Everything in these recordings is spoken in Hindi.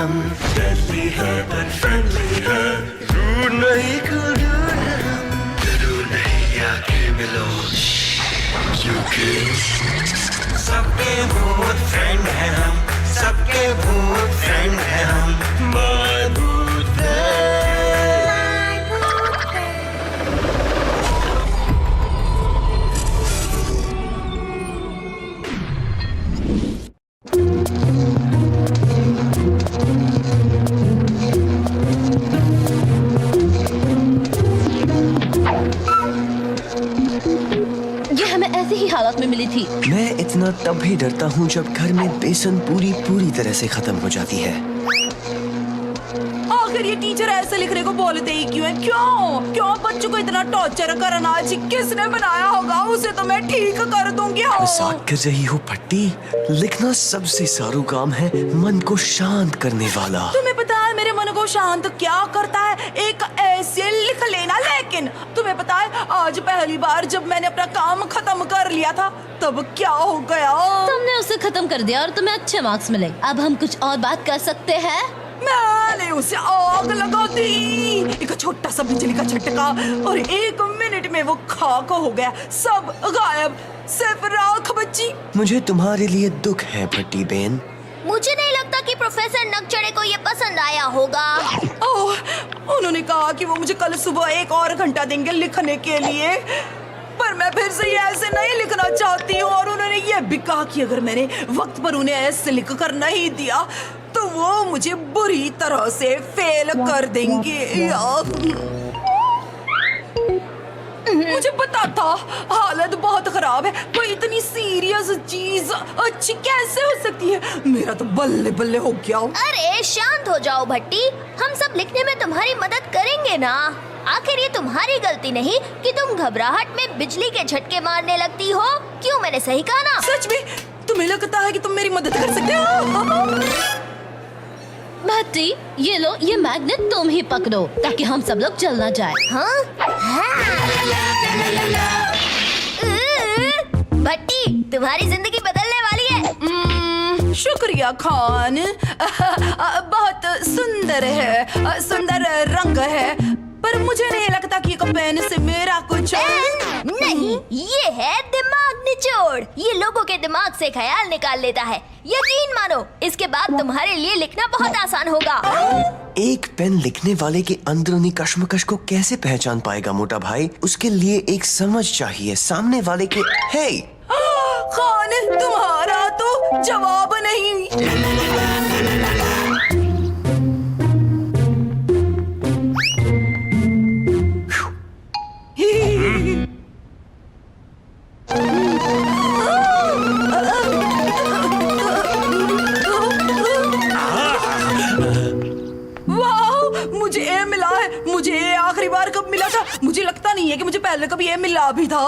हम फ्रेंडली है पर फ्रेंडली है, रूड नहीं गुड है हम, जरूर नहीं आके मिलो क्योंकि सबके भूत फ्रेंड है हम, सबके भूत फ्रेंड है हम, माय भूत फ्रेंड। ऐसी ही हालत में मिली थी। मैं इतना तब भी डरता हूँ जब घर में बेसन पूरी तरह से खत्म हो जाती है। आखिर ये टीचर ऐसे लिखने को बोलते ही क्यों है? क्यों बच्चों को इतना टॉर्चर करना? किसने बनाया होगा? उसे तो मैं ठीक कर दूंगी। मजाक कर रही हो भट्टी? लिखना सबसे सारू काम है मन को शांत करने वाला। तुम्हें पता है मेरे मन को शांत क्या करता है? एक ऐसे लिख लेना। लेकिन तुम्हें पता है आज पहली बार जब मैंने अपना काम खत्म कर लिया था तब क्या हो गया? तुमने उसे खत्म कर दिया और तुम्हें अच्छे मार्क्स मिले। अब हम कुछ और बात कर सकते हैं। मैंने उसे आग लगा दी, एक छोटा सा बिजली का झटका और 1 मिनट में वो खाक हो गया, सब गायब, सिर्फ राख बची। मुझे तुम्हारे लिए दुख है भट्टी बेन। मुझे नहीं लगता कि प्रोफेसर नकचड़े को ये पसंद आया होगा। ओह, उन्होंने कहा कि वो मुझे कल सुबह 1 और घंटा देंगे लिखने के लिए, पर मैं फिर से ये ऐसे नहीं लिखना चाहती हूँ। और उन्होंने ये भी कहा कि अगर मैंने वक्त पर उन्हें ऐसे लिख कर नहीं दिया तो वो मुझे बुरी तरह से फेल कर देंगे। मुझे पता था हालत बहुत खराब है, कोई इतनी सीरियस चीज अच्छी कैसे हो सकती है? मेरा तो बल्ले बल्ले हो गया। अरे शांत हो जाओ भट्टी, हम सब लिखने में तुम्हारी मदद करेंगे ना। आखिर ये तुम्हारी गलती नहीं कि तुम घबराहट में बिजली के झटके मारने लगती हो। क्यों, मैंने सही कहा ना? सच में तुम्हें लगता है कि तुम मेरी मदद कर सकते हो? भट्टी, ये लो, ये मैग्नेट तुम ही पकड़ो ताकि हम सब लोग जल ना जाए। हाँ? भट्टी, तुम्हारी जिंदगी बदलने वाली है। शुक्रिया खान। बहुत सुंदर है, सुंदर रंग है, पर मुझे नहीं लगता कि पेन से मेरा कुछ नहीं, ये है दिमाग निचोड़। ये लोगों के दिमाग से ख्याल निकाल लेता है। यकीन मानो, इसके बाद तुम्हारे लिए लिखना बहुत आसान होगा। एक पेन लिखने वाले के अंदरूनी कश्मकश को कैसे पहचान पाएगा मोटा भाई? उसके लिए एक समझ चाहिए सामने वाले के। हे खान, तुम्हारा तो जवाब नहीं। मुझे ए मिला है। मुझे ए आखिरी बार कब मिला था? मुझे लगता नहीं है कि मुझे पहले कभी ए मिला भी था।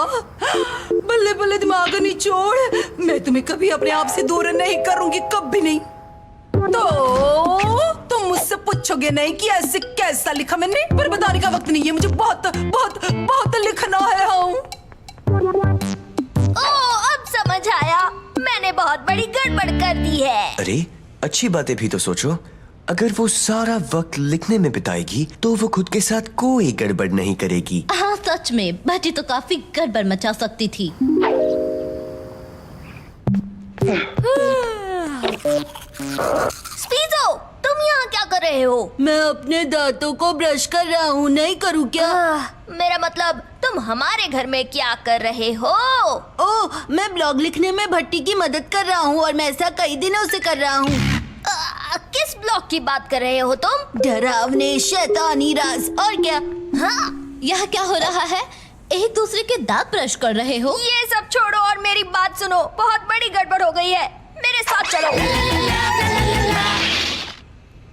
बल्ले बल्ले दिमाग निचोड़, मैं तुम्हें कभी अपने आप से दूर नहीं करूंगी, कभी नहीं। तो तुम मुझसे पूछोगे नहीं कि ऐसे कैसा लिखा मैंने, पर बताने का वक्त नहीं है। मुझे बहुत बहुत बहुत लिखना है। ओह, अब समझ आया, मैंने बहुत बड़ी गड़बड़ कर दी है। अरे अच्छी बातें भी तो सोचो। अगर वो सारा वक्त लिखने में बिताएगी तो वो खुद के साथ कोई गड़बड़ नहीं करेगी। हाँ सच में, भट्टी तो काफी गड़बड़ मचा सकती थी। स्पीज़ो, तुम यहाँ क्या कर रहे हो? मैं अपने दांतों को ब्रश कर रहा हूँ, नहीं करूँ क्या? मेरा मतलब तुम हमारे घर में क्या कर रहे हो? ओह, मैं ब्लॉग लिखने में भट्टी की मदद कर रहा हूँ और मैं ऐसा कई दिनों से कर रहा हूँ। किस ब्लॉग की बात कर रहे हो तुम? डरावने शैतानी राज, और क्या? हाँ, यह क्या हो रहा है? एक दूसरे के दांत ब्रश कर रहे हो? ये सब छोड़ो और मेरी बात सुनो। बहुत बड़ी गड़बड़ हो गई है, मेरे साथ चलो।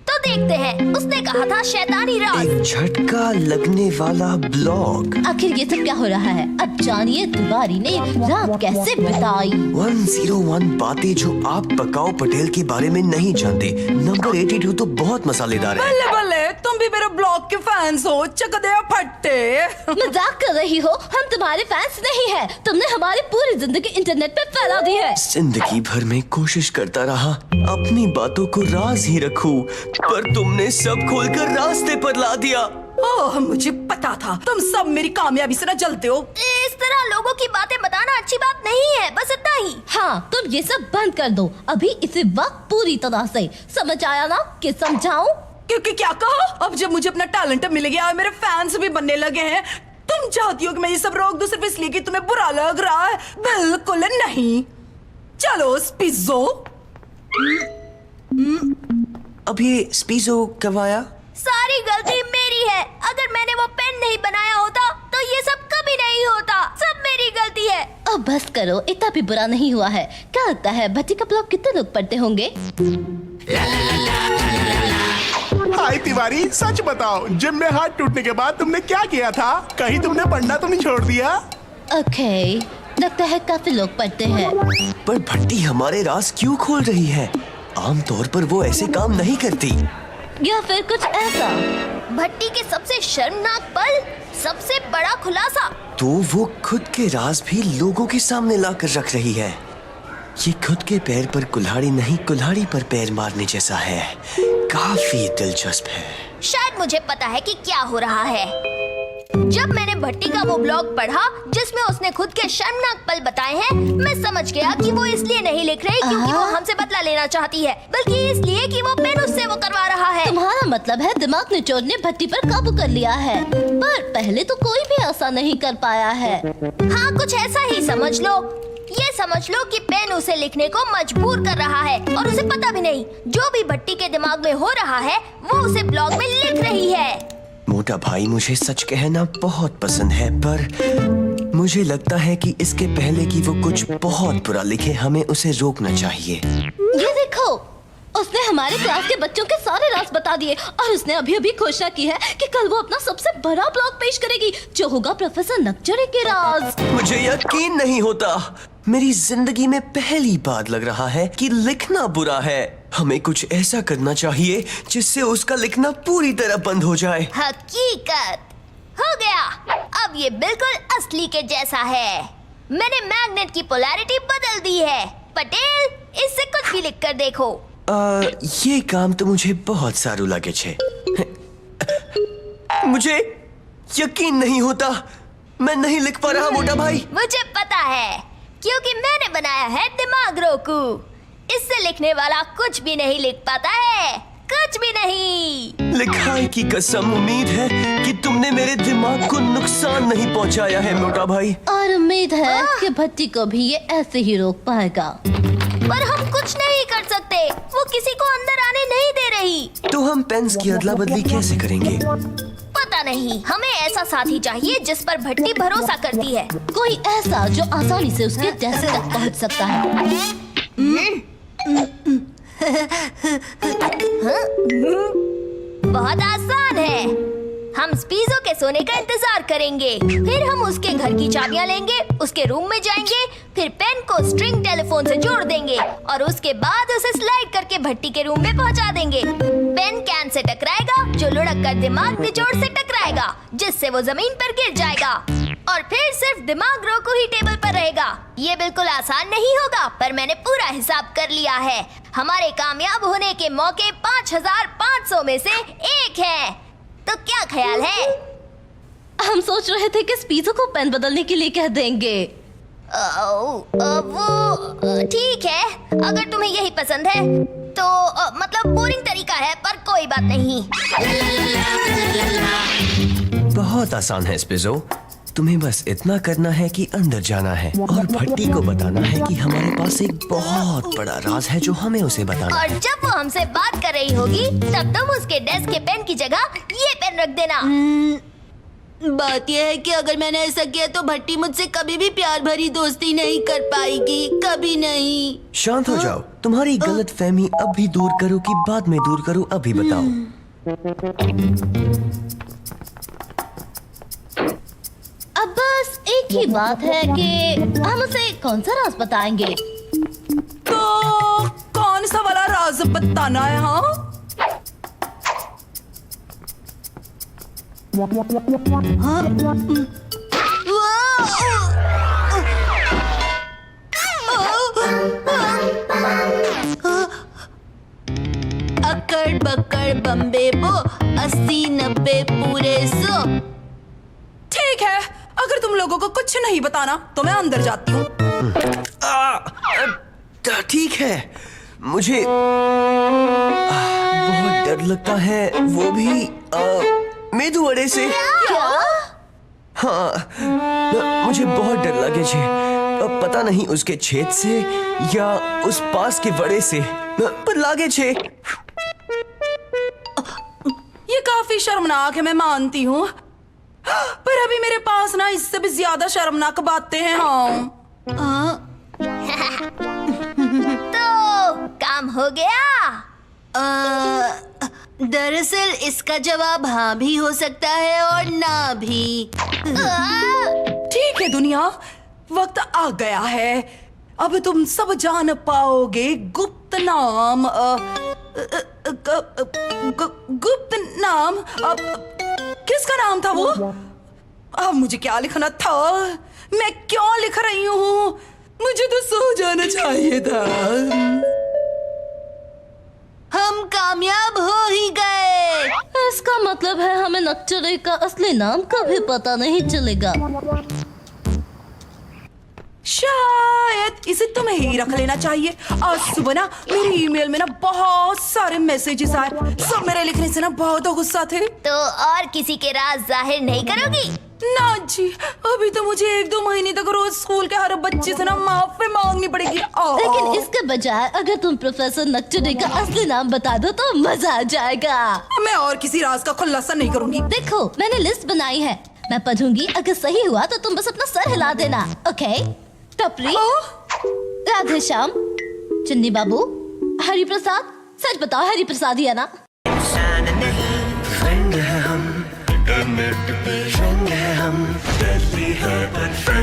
तो देखते हैं, उसने कहा था शैतानी राज। एक झटका लगने वाला ब्लॉग। आखिर ये सब क्या हो रहा है? अब जानिए तिवारी ने रात कैसे बिताई। 101 बातें जो आप पकाओ पटेल के बारे में नहीं जानते। नंबर 82 तो बहुत मसालेदार है। बल्ले बल्ले, तुम भी मेरे ब्लॉग के फैंस हो चकदे फट्टे। मजाक कर रही हो? हम तुम्हारे फैंस नहीं है। तुमने हमारी पूरी जिंदगी इंटरनेट पे फैला दी है। जिंदगी भर में कोशिश करता रहा अपनी बातों को राज ही रखूं, पर तुमने सब खोलकर रास्ते पर ला दिया। ओह, मुझे पता था तुम सब मेरी कामयाबी से न जलते हो। इस तरह लोगों की बातें बताना अच्छी बात नहीं है, बस इतना ही। हाँ, तुम ये सब बंद कर दो अभी इसी वक्त पूरी तरह से। समझ आया ना कि समझाऊं? क्योंकि क्या कहा? अब जब मुझे अपना टैलेंट मिल गया और मेरे फैंस भी बनने लगे हैं, तुम चाहती हो कि मैं ये सब रोक दूं सिर्फ इसलिए कि तुम्हें बुरा लग रहा है? बिल्कुल नहीं। चलो स्पीज़ो। अब ये स्पीज़ो कब आया? सारी गलती मेरी है। अगर मैंने वो पेन नहीं बनाया होता तो ये सब कभी नहीं होता। सब मेरी गलती है। अब बस करो, इतना भी बुरा नहीं हुआ है। क्या लगता है भट्टी का ब्लॉग कितने लोग पढ़ते होंगे? हाय तिवारी, सच बताओ, जिम में हाथ टूटने के बाद तुमने क्या किया था? कहीं तुमने पढ़ना तो नहीं छोड़ दिया? ओके, लगता है काफी लोग पढ़ते हैं। पर भट्टी हमारे राज क्यों खोल रही है? आमतौर पर वो ऐसे काम नहीं करती। या फिर कुछ ऐसा। भट्टी के सबसे शर्मनाक पल, सबसे बड़ा खुलासा। तो वो खुद के राज भी लोगों के सामने लाकर रख रही है। ये खुद के पैर पर कुल्हाड़ी नहीं, कुल्हाड़ी पर पैर मारने जैसा है। काफी दिलचस्प है। शायद मुझे पता है कि क्या हो रहा है। जब मैंने भट्टी का वो ब्लॉग पढ़ा जिसमें उसने खुद के शर्मनाक पल बताए हैं, मैं समझ गया कि वो इसलिए नहीं लिख रही क्योंकि वो हमसे बदला लेना चाहती है, बल्कि इसलिए कि वो पेन उससे वो करवा रहा है। तुम्हारा मतलब है दिमाग निचोड़ ने भट्टी पर काबू कर लिया है, पर पहले तो कोई भी ऐसा नहीं कर पाया है। हाँ, कुछ ऐसा ही समझ लो। ये समझ लो कि पेन उसे लिखने को मजबूर कर रहा है और उसे पता भी नहीं। जो भी भट्टी के दिमाग में हो रहा है वो उसे ब्लॉग में लिख रही है। मोटा भाई, मुझे सच कहना बहुत पसंद है, पर मुझे लगता है कि इसके पहले कि वो कुछ बहुत बुरा लिखे, हमें उसे रोकना चाहिए। ये देखो, उसने हमारे क्लास के बच्चों के सारे राज बता दिए और उसने अभी अभी घोषणा की है कि कल वो अपना सबसे बड़ा ब्लॉग पेश करेगी, जो होगा प्रोफेसर नकचरे के राज। मुझे यकीन नहीं होता। मेरी जिंदगी में पहली बार लग रहा है कि लिखना बुरा है। हमें कुछ ऐसा करना चाहिए जिससे उसका लिखना पूरी तरह बंद हो जाए। हकीकत हो गया। अब ये बिल्कुल असली के जैसा है। मैंने मैग्नेट की पोलैरिटी बदल दी है। पटेल, इससे कुछ भी लिख कर देखो। ये काम तो मुझे बहुत सारू लगे छे। मुझे यकीन नहीं होता, मैं नहीं लिख पा रहा मोटा भाई। मुझे पता है, क्योंकि मैंने बनाया है दिमाग रोकू। इससे लिखने वाला कुछ भी नहीं लिख पाता है, कुछ भी नहीं। लिखाई की कसम, उम्मीद है कि तुमने मेरे दिमाग को नुकसान नहीं पहुंचाया है मोटा भाई। और उम्मीद है कि भट्टी को भी ये ऐसे ही रोक पाएगा। पर हम कुछ नहीं कर सकते, वो किसी को अंदर आने नहीं दे रही। तो हम पेन्स की अदला बदली कैसे करेंगे? पता नहीं, हमें ऐसा साथी चाहिए जिस पर भट्टी भरोसा करती है। कोई ऐसा जो आसानी से उसके डेस्क तक पहुंच सकता है। बहुत आसान है। हम स्पीज़ो के सोने का इंतजार करेंगे, फिर हम उसके घर की चाबियां लेंगे, उसके रूम में जाएंगे, फिर पेन को स्ट्रिंग टेलीफोन से जोड़ देंगे और उसके बाद उसे स्लाइड करके भट्टी के रूम में पहुंचा देंगे। पेन कैन से टकराएगा, जो लुढ़क कर दिमाग निचोड़ से टकराएगा, जिससे वो जमीन पर गिर जाएगा और फिर सिर्फ दिमाग रोकू ही टेबल पर रहेगा। ये बिल्कुल आसान नहीं होगा, पर मैंने पूरा हिसाब कर लिया है। हमारे कामयाब होने के मौके 5500 में से एक है। तो क्या ख्याल है? हम सोच रहे थे कि स्पीज़ो को पेन बदलने के लिए कह देंगे। वो ठीक है, अगर तुम्हें यही पसंद है तो मतलब बोरिंग तरीका है, पर कोई बात नहीं। बहुत आसान है स्पीज़ो, तुम्हें बस इतना करना है कि अंदर जाना है और भट्टी को बताना है कि हमारे पास एक बहुत बड़ा राज है जो हमें उसे बताना और है। जब वो हमसे बात कर रही होगी तब तुम उसके डेस्क के पेन की जगह ये पेन रख देना। बात यह है कि अगर मैंने ऐसा किया तो भट्टी मुझसे कभी भी प्यार भरी दोस्ती नहीं कर पाएगी, कभी नहीं। शांत हो जाओ, तुम्हारी गलत फहमी अभी दूर करो कि बाद में दूर करो, अभी बताओ। अब बस एक ही बात है कि हम उसे कौन सा राज बताएंगे। तो कौन सा वाला राज बताना है? हाँ, अक्कड़ बक्कड़ बम्बे बो 80-90 पूरे 100। ठीक है, अगर तुम लोगों को कुछ नहीं बताना तो मैं अंदर जाती हूँ। ठीक है, मुझे बहुत डर लगता है, वो भी मेदू वड़े से। हाँ, मुझे बहुत डर लगे छे। पता नहीं उसके छेद से या उस पास के वड़े से, पर लागे छे। ये काफी शर्मनाक है, मैं मानती हूँ, पर अभी मेरे पास ना इससे भी ज्यादा शर्मनाक बातें हैं। हाँ, तो काम हो गया। दरअसल इसका जवाब हाँ भी हो सकता है और ना भी। ठीक है दुनिया, वक्त आ गया है। अब तुम सब जान पाओगे गुप्त नाम। गुप्त नाम। किसका नाम था वो? अब मुझे क्या लिखना था? मैं क्यों लिख रही हूँ? मुझे तो सो जाना चाहिए था। हम कामयाब हो ही गए। इसका मतलब है हमें नक्चरे का असली नाम कभी पता नहीं चलेगा। शायद इसे तुम्हें ही रख लेना चाहिए। आज सुबह ना मेरी ईमेल में ना बहुत सारे मैसेजेस आए, सब मेरे लिखने से ना बहुत गुस्सा थे। तो और किसी के राज जाहिर नहीं करोगी? ना जी, अभी तो मुझे 1-2 महीने तक रोज स्कूल के हर बच्चे से ना माफी मांगनी पड़ेगी। लेकिन इसके बजाय अगर तुम प्रोफेसर नक्चरे का असली नाम बता दो तो मजा आ जाएगा। मैं और किसी राज का खुलासा नहीं करूंगी। देखो, मैंने लिस्ट बनाई है, मैं पढ़ूंगी, अगर सही हुआ तो तुम बस अपना सर हिला देना। ओके? टपरी, राधे श्याम, चन्नी बाबू, हरि प्रसाद। सच बताओ, हरि प्रसाद ही है ना? फ्रेंड है हम, इंटरनेट पे फ्रेंड है हम, deadly है पर friend